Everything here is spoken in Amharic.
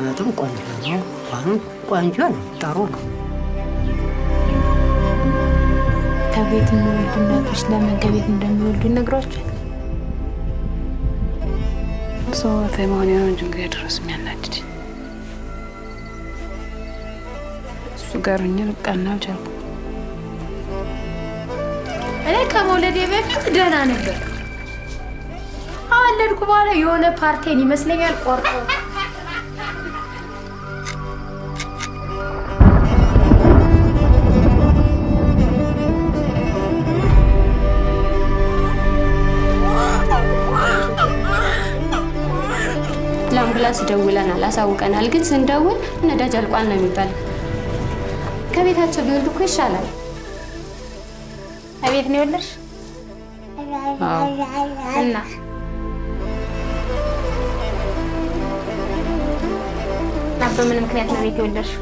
አቀማመጥም ቆንጆ ነው። አሁን ቆንጆ ነው፣ ጥሩ ነው። ከቤት የሚወልዱ እናቶች ለምን ከቤት እንደሚወልዱ ይነግሯቸዋል። ሰውቴ መሆን ነው እንጂ እንግዲህ ድረስ የሚያናድድ እሱ ጋር ሆኜ ልቃና አልቻልኩም። እኔ ከመውለዴ በፊት ደህና ነበር። ከወለድኩ በኋላ የሆነ ፓርቴን ይመስለኛል ቆርጦ ለአምቡላንስ ደውለናል፣ አሳውቀናል። ግን ስንደውል ነዳጅ አልቋል ነው የሚባለው። ከቤታቸው ቢወልዱ እኮ ይሻላል። አቤት ነው የወለድሽ? እና በምን ምክንያት ነው ቤት የወለድሽው?